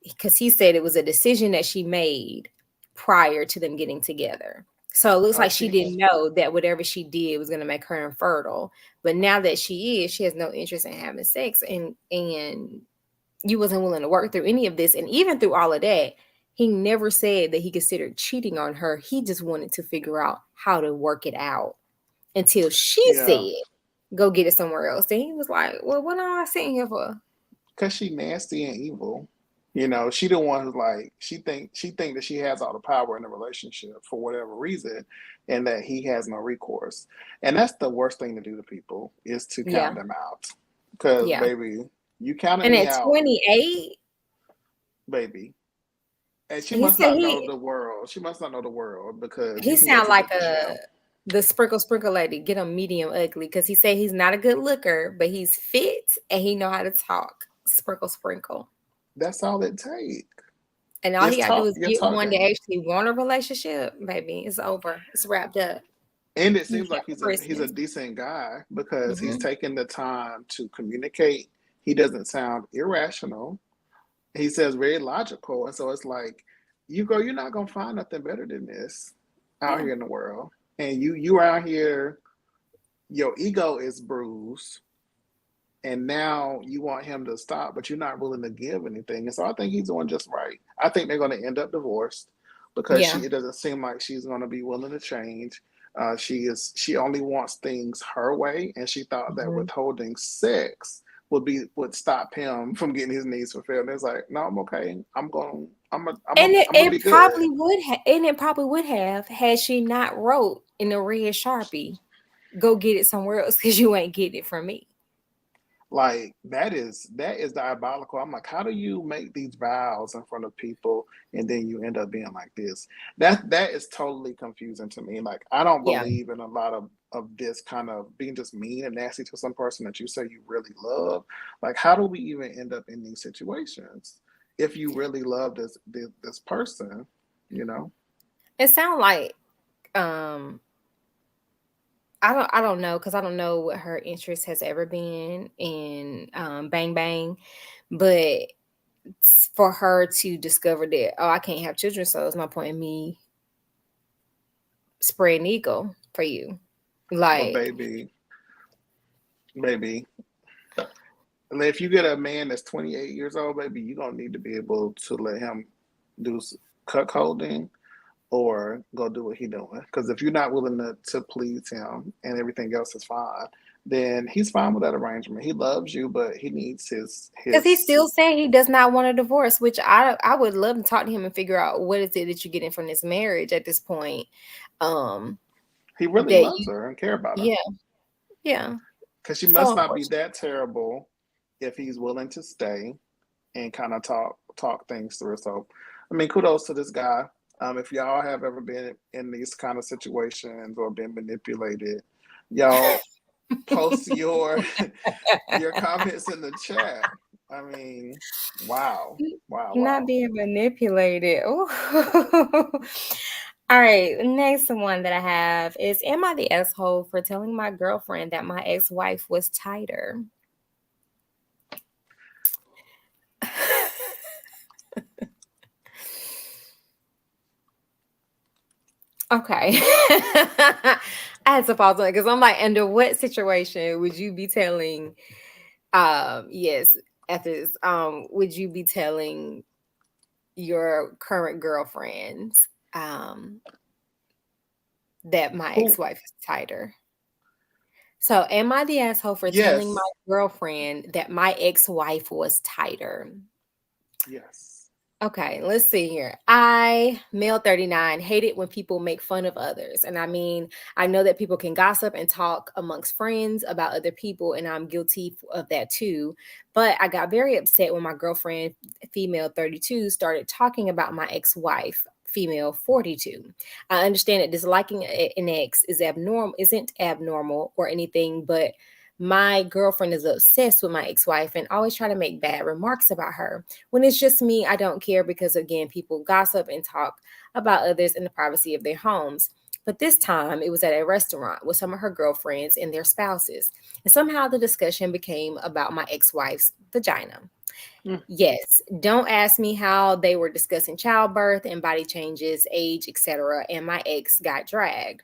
Speaker 2: because he said it was a decision that she made prior to them getting together. So it looks
Speaker 1: Oh,
Speaker 2: like she
Speaker 1: she.
Speaker 2: didn't know that whatever she did was going to make her infertile. But now that she has no interest in having sex, and you wasn't willing to work through any of this, and even through all of that, he never said that he considered cheating on her. He just wanted to figure out how to work it out until she
Speaker 1: Yeah,
Speaker 2: said, "Go get it somewhere else." Then he was like, "Well, what am I sitting here for?"
Speaker 1: because she nasty and evil. You know, she the one who's like she think that she has all the power in the relationship for whatever reason, and that he has no recourse. And that's the worst thing to do to people is to count
Speaker 2: Yeah,
Speaker 1: them out. Because
Speaker 2: yeah.
Speaker 1: baby, you counted
Speaker 2: And
Speaker 1: me
Speaker 2: at
Speaker 1: out,
Speaker 2: 28,
Speaker 1: baby. And she
Speaker 2: he
Speaker 1: must
Speaker 2: said
Speaker 1: not know
Speaker 2: he
Speaker 1: the world. She must not know the world because
Speaker 2: he
Speaker 1: you can go
Speaker 2: sound
Speaker 1: to the
Speaker 2: like the sprinkle lady, get him medium ugly because he said he's not a good looker, but he's fit and he know how to talk. Sprinkle.
Speaker 1: that's all it takes.
Speaker 2: And all he
Speaker 1: It's
Speaker 2: gotta do
Speaker 1: talk
Speaker 2: is
Speaker 1: your
Speaker 2: get one that
Speaker 1: talking.
Speaker 2: actually want a relationship, baby. It's over. It's wrapped up.
Speaker 1: And it
Speaker 2: You
Speaker 1: seems
Speaker 2: have
Speaker 1: like he's a
Speaker 2: Christmas.
Speaker 1: decent guy because he's
Speaker 2: Hmm.
Speaker 1: taking the time to communicate. He doesn't sound irrational. He says very logical, and so it's like you're not gonna find nothing better than this out
Speaker 2: Yeah.
Speaker 1: here in the world. and you out here, your ego is bruised, and now you want him to stop, but you're not willing to give anything. And so I think he's doing just right. I think they're going to end up divorced because
Speaker 2: Yeah.
Speaker 1: it doesn't seem like she's going to be willing to change. She only wants things her way, and she thought that
Speaker 2: Mhm.
Speaker 1: withholding sex would stop him from getting his needs fulfilled. And it's like, no, I'm okay. I'm gonna be good.
Speaker 2: And it probably would have had she not wrote in a red Sharpie, go get it somewhere else because you ain't getting it from me.
Speaker 1: Like that is diabolical. I'm like, how do you make these vows in front of people and then you end up being like this? That is totally confusing to me. Like, I don't
Speaker 2: Yeah.
Speaker 1: believe in a lot of this kind of being just mean and nasty to some person that you say you really love. Like, how do we even end up in these situations if you really love this person? You know,
Speaker 2: It sounds like um I don't know because I don't know what her interest has ever been in Bang Bang, but for her to discover that, oh, I can't have children, so it's no point in me spreading ego for you.
Speaker 1: but
Speaker 2: Like,
Speaker 1: baby, if you get a man that's 28 years old, baby, you're gonna need to be able to let him do cuckolding or go do what he's doing. Because if you're not willing to please him and everything else is fine, then he's fine with that arrangement. He loves you, but he needs
Speaker 2: because he
Speaker 1: his.
Speaker 2: still saying he does not want a divorce, which I would love to talk to him and figure out what is it that you're getting from this marriage at this point. Um,
Speaker 1: He really
Speaker 2: that
Speaker 1: loves
Speaker 2: you,
Speaker 1: her and care about her.
Speaker 2: yeah, yeah.
Speaker 1: Because she
Speaker 2: So
Speaker 1: must not be
Speaker 2: unfortunate.
Speaker 1: that terrible if he's willing to stay and kind of talk things through. So, I mean, kudos to this guy. If y'all have ever been in these kind of situations or been manipulated, y'all post your comments in the chat. I mean, wow, wow,
Speaker 2: Not
Speaker 1: wow.
Speaker 2: being manipulated. Ooh. All right, next one that I have is: am I the asshole for telling my girlfriend that my ex-wife was tighter? Okay. I had to pause on it because I'm like, under what situation would you be telling yes, after this, would you be telling your current girlfriends that my
Speaker 1: Who?
Speaker 2: ex-wife is tighter? So, am I the asshole for telling my
Speaker 1: Yes,
Speaker 2: girlfriend that my ex-wife was tighter?
Speaker 1: yes.
Speaker 2: Okay, let's see here. I, male 39, hate it when people make fun of others. And I mean, I know that people can gossip and talk amongst friends about other people, and I'm guilty of that too. But I got very upset when my girlfriend, female 32, started talking about my ex wife, female 42. I understand that disliking an ex isn't abnormal or anything, but my girlfriend is obsessed with my ex-wife and always try to make bad remarks about her. When it's just me, I don't care because, again, people gossip and talk about others in the privacy of their homes. But this time, it was at a restaurant with some of her girlfriends and their spouses. And somehow the discussion became about my ex wife's vagina.
Speaker 1: Mm.
Speaker 2: Yes, don't ask me how they were discussing childbirth and body changes, age, etc. And my ex got dragged.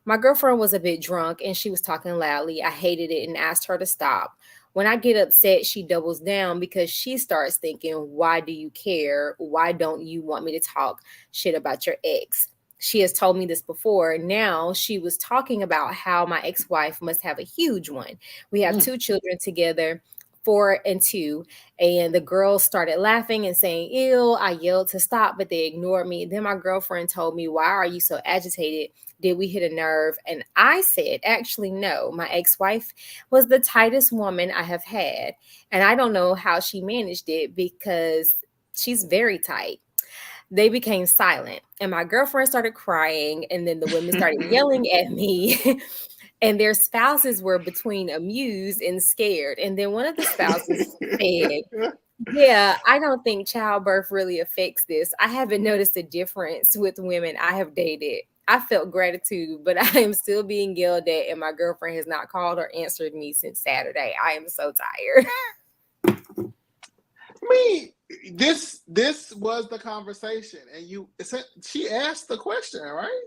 Speaker 2: My girlfriend was a bit drunk and she was talking loudly. I hated it and asked her to stop. When I get upset, she doubles down because she starts thinking, why do you care? Why don't you want me to talk shit about your ex? She has told me this before. Now she was talking about how my ex wife must have a huge one. We have
Speaker 1: Mm.
Speaker 2: two children together, 4 and 2. And the girls started laughing and saying, ew. I yelled to stop, but they ignored me. Then my girlfriend told me, why are you so agitated? Did we hit a nerve? And I said, actually, no. My ex wife was the tightest woman I have had. And I don't know how she managed it because she's very tight. They became silent, and my girlfriend started crying. And then the women started yelling at me. And their spouses were between amused and scared. And then one of the spouses said, yeah, I don't think childbirth really affects this. I haven't noticed a difference with women I have dated. I felt gratitude, but I am still being yelled at, and my girlfriend has not called or answered me since Saturday. I am so tired.
Speaker 1: Me, this was the conversation, and she asked the question, right?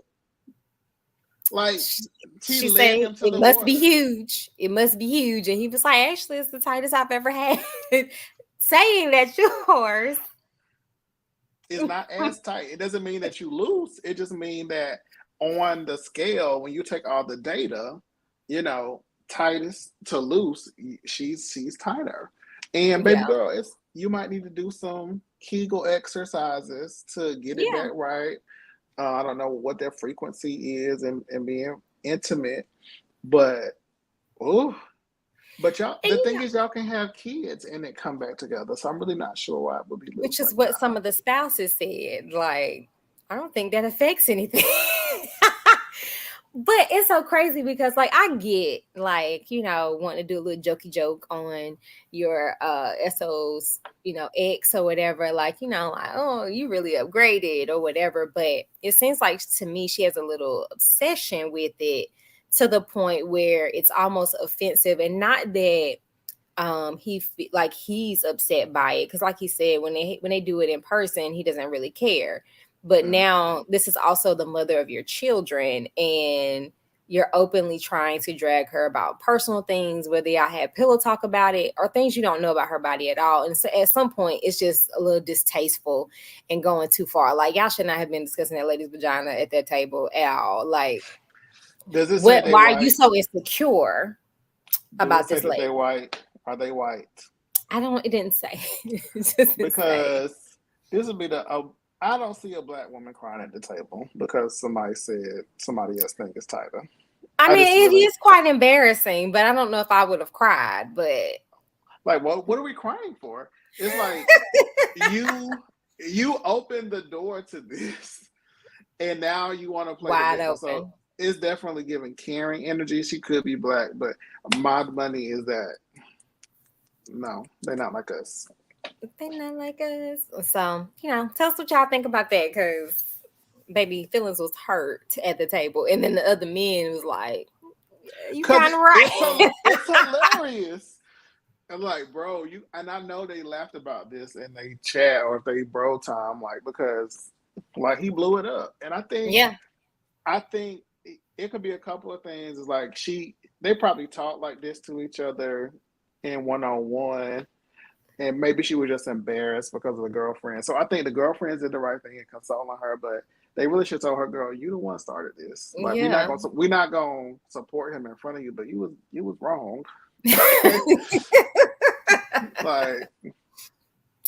Speaker 1: Like she
Speaker 2: She
Speaker 1: led
Speaker 2: said
Speaker 1: him to
Speaker 2: it
Speaker 1: the
Speaker 2: must be
Speaker 1: water.
Speaker 2: huge. It must be huge. And he was like, actually, it's the tightest I've ever had. Saying that yours.
Speaker 1: It's not as tight. It doesn't mean that you lose. It just means that on the scale, when you take all the data, you know, tightest to loose, she's tighter. And baby
Speaker 2: Yeah.
Speaker 1: girl, it's you might need to do some Kegel exercises to get it
Speaker 2: Yeah.
Speaker 1: back right. I don't know what their frequency is and being intimate, but oh, but y'all,
Speaker 2: And
Speaker 1: the thing is, y'all can have kids and it come back together. So I'm really not sure why it would be loose
Speaker 2: which
Speaker 1: right
Speaker 2: is what
Speaker 1: now.
Speaker 2: some of the spouses said. Like, I don't think that affects anything. But it's so crazy because like I get like, wanting to do a little jokey joke on your SO's, ex or whatever, like, like, oh, you really upgraded or whatever. But it seems like to me she has a little obsession with it to the point where it's almost offensive. And not that like he's upset by it, because like he said, when they do it in person he doesn't really care. But
Speaker 1: Mm.
Speaker 2: now this is also the mother of your children, and you're openly trying to drag her about personal things, whether y'all had pillow talk about it or things you don't know about her body at all. And so at some point it's just a little distasteful and going too far. Like, y'all should not have been discussing that lady's vagina at that table at all. Like,
Speaker 1: Does it say
Speaker 2: what
Speaker 1: they
Speaker 2: why are you
Speaker 1: white?
Speaker 2: so insecure
Speaker 1: Does it
Speaker 2: about
Speaker 1: say
Speaker 2: this
Speaker 1: that they
Speaker 2: lady?
Speaker 1: white? Are they white?
Speaker 2: It didn't say. It just didn't say.
Speaker 1: Because this would be I don't see a black woman crying at the table because somebody said somebody else think it's tighter.
Speaker 2: I
Speaker 1: I just
Speaker 2: mean, it
Speaker 1: really
Speaker 2: is quite embarrassing, but I don't know if I would have cried. But
Speaker 1: like what are we crying for? It's like you you opened the door to this and now you want to play the
Speaker 2: wide
Speaker 1: victim. So
Speaker 2: open.
Speaker 1: it's definitely giving caring energy. She could be black, but my money is that no, they're not like us.
Speaker 2: They not like us. So, tell us what y'all think about that, because baby feelings was hurt at the table. And then the other men was like, yeah, you
Speaker 1: Cause
Speaker 2: kind of right.
Speaker 1: it's hilarious. I'm like, bro, you and I know they laughed about this in they chat or if they bro time, like because like he blew it up. And
Speaker 2: Yeah.
Speaker 1: I think it could be a couple of things. It's like they probably talk like this to each other in one on one. And maybe she was just embarrassed because of the girlfriend. So I think the girlfriends did the right thing in consoling her, but they really should tell her, girl, you the one started this. Like
Speaker 2: Yeah.
Speaker 1: we're not gonna support him in front of you, but you was wrong. Okay. Like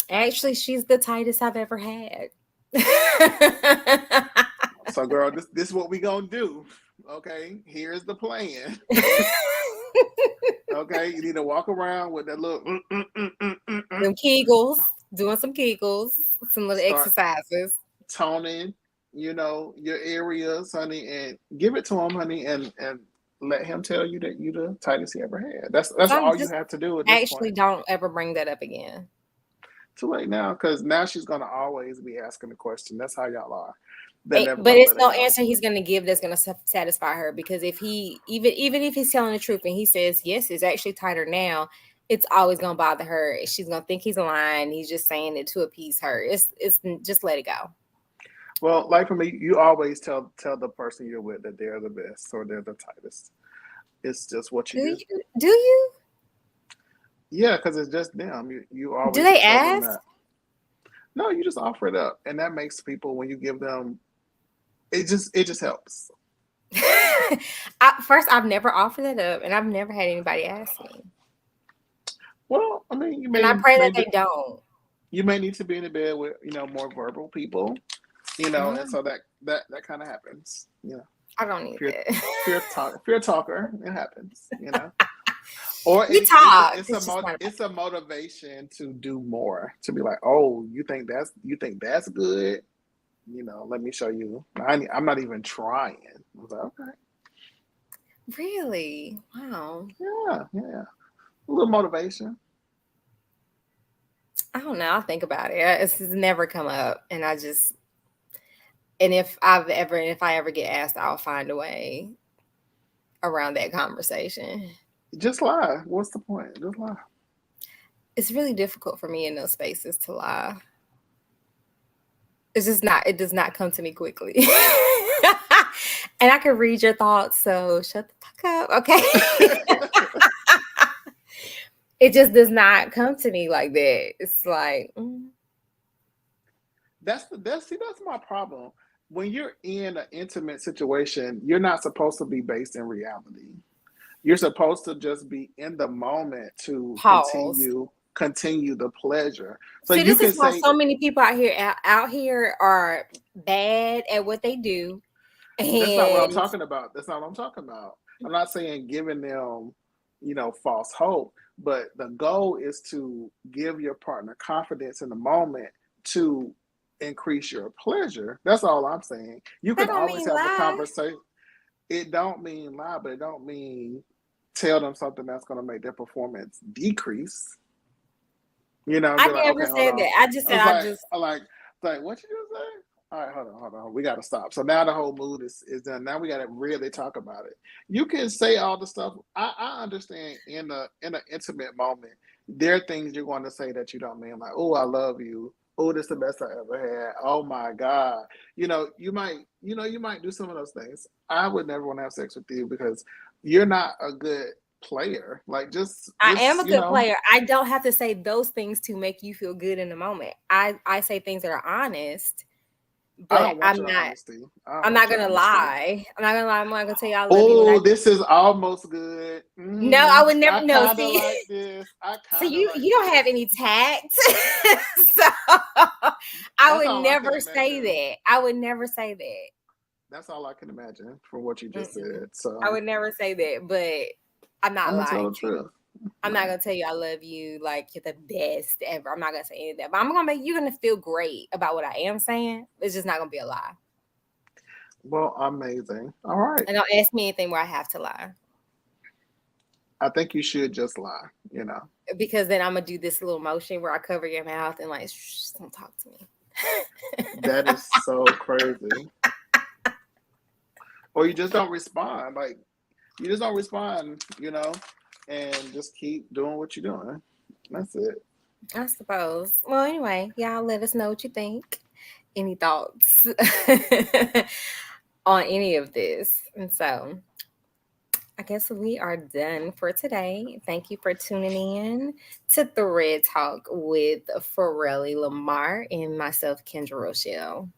Speaker 2: Actually, she's the tightest I've ever had.
Speaker 1: so girl, this is what we gonna do. Okay, here's the plan. Okay, you need to walk around with that little
Speaker 2: Them Kegels, doing some Kegels, some little
Speaker 1: start
Speaker 2: exercises.
Speaker 1: toning, your areas, honey, and give it to him, honey, and let him tell you that you the tightest he ever had. That's
Speaker 2: Don't
Speaker 1: all you
Speaker 2: just
Speaker 1: have to do at this
Speaker 2: actually
Speaker 1: point.
Speaker 2: don't ever bring that up again.
Speaker 1: Too late now, because now she's gonna always be asking the question. That's how y'all are. They're never
Speaker 2: But
Speaker 1: gonna
Speaker 2: it's
Speaker 1: let it
Speaker 2: no
Speaker 1: go.
Speaker 2: answer he's going to give that's going to satisfy her, because if he even if he's telling the truth and he says yes, it's actually tighter now, it's always going to bother her. She's going to think he's lying. He's just saying it to appease her. It's just let it go.
Speaker 1: Well, like for me, you always tell the person you're with that they're the best or they're the tightest. It's just what you
Speaker 2: Do
Speaker 1: do.
Speaker 2: you? Do you?
Speaker 1: Yeah, because it's just them. You
Speaker 2: Do
Speaker 1: always
Speaker 2: they
Speaker 1: tell them
Speaker 2: ask?
Speaker 1: that. No, you just offer it up, and that makes people when you give them it just helps.
Speaker 2: First, I've never offered it up, and I've never had anybody ask me.
Speaker 1: Well, I mean,
Speaker 2: And I pray that they don't.
Speaker 1: you may need to be in the bed with more verbal people, and
Speaker 2: Mm,
Speaker 1: so that kind of happens.
Speaker 2: I don't need
Speaker 1: If you're
Speaker 2: that.
Speaker 1: if you're a talker, it happens. Or
Speaker 2: We talk. It's just not about
Speaker 1: it's a motivation to do more. To be like, oh, you think that's good. Let me show you. I'm not even trying. I was like, okay,
Speaker 2: really. Wow.
Speaker 1: yeah, a little motivation.
Speaker 2: I don't know. I'll think about it. It's never come up, and and if I ever get asked, I'll find a way around that conversation.
Speaker 1: Just lie. What's the point? Just lie.
Speaker 2: It's really difficult for me in those spaces to lie. It's just not. It does not come to me quickly. And I can read your thoughts, so shut the fuck up, okay? It just does not come to me like that. It's like,
Speaker 1: That's my problem. When you're in an intimate situation, you're not supposed to be based in reality. You're supposed to just be in the moment to
Speaker 2: pause.
Speaker 1: continue the pleasure. So
Speaker 2: See,
Speaker 1: you
Speaker 2: this
Speaker 1: can
Speaker 2: is why
Speaker 1: say
Speaker 2: so many people out here are bad at what they do,
Speaker 1: that's not what I'm
Speaker 2: and
Speaker 1: talking about. That's not what I'm talking about. I'm not saying giving them, false hope, but the goal is to give your partner confidence in the moment to increase your pleasure. That's all I'm saying. You
Speaker 2: that
Speaker 1: can
Speaker 2: don't
Speaker 1: always
Speaker 2: mean
Speaker 1: have a
Speaker 2: lie.
Speaker 1: conversation. It don't mean lie, but it don't mean tell them something that's going to make their performance decrease.
Speaker 2: I
Speaker 1: Be like,
Speaker 2: never
Speaker 1: okay, hold
Speaker 2: said
Speaker 1: on.
Speaker 2: that. I just
Speaker 1: I
Speaker 2: said
Speaker 1: was
Speaker 2: I
Speaker 1: like,
Speaker 2: just
Speaker 1: what you just say? All right, hold on. We got to stop. So now the whole mood is done. Now we got to really talk about it. You can say all the stuff. I understand in an intimate moment, there are things you're going to say that you don't mean, like, oh, I love you. Oh, this is the best I ever had. Oh my God. You might do some of those things. I would never want to have sex with you because you're not a good player. Like just
Speaker 2: I am
Speaker 1: just
Speaker 2: a good player. I don't have to say those things to make you feel good in the moment. I say things that are honest,
Speaker 1: I
Speaker 2: but
Speaker 1: don't want your honesty. I don't
Speaker 2: I'm not
Speaker 1: want your
Speaker 2: gonna
Speaker 1: honesty.
Speaker 2: lie. I'm not gonna lie. I'm not gonna tell you I love you when I
Speaker 1: Oh, this is almost good.
Speaker 2: no, I would
Speaker 1: I
Speaker 2: never no
Speaker 1: kind of
Speaker 2: see.
Speaker 1: like this. I
Speaker 2: So
Speaker 1: kind of like
Speaker 2: you don't have
Speaker 1: this.
Speaker 2: any tact. So I
Speaker 1: That's
Speaker 2: would
Speaker 1: all I can
Speaker 2: never say
Speaker 1: imagine.
Speaker 2: that. I would never say that.
Speaker 1: That's all I can imagine from what you just
Speaker 2: Mm-mm.
Speaker 1: said.
Speaker 2: I
Speaker 1: So
Speaker 2: would never say that, but I'm not
Speaker 1: I'm gonna tell
Speaker 2: lying
Speaker 1: the
Speaker 2: to you.
Speaker 1: truth.
Speaker 2: I'm not
Speaker 1: Right.
Speaker 2: gonna tell you I love you like you're the best ever. I'm not gonna say any of that, but I'm gonna make you gonna feel great about what I am saying. It's just not gonna be a lie.
Speaker 1: Well, amazing. All right.
Speaker 2: And don't ask me anything where I have to lie
Speaker 1: I think you should just lie.
Speaker 2: because then I'm gonna do this little motion where I cover your mouth and like, shh, don't talk to me.
Speaker 1: That is so crazy. Or you just don't respond. Like you just don't respond. And just keep doing what you're doing. That's it.
Speaker 2: I suppose. Well, anyway, y'all let us know what you think. Any thoughts on any of this? And so I guess we are done for today. Thank you for tuning in to Thread Talk with Ferreli Lamar and myself, Kendra Rochelle.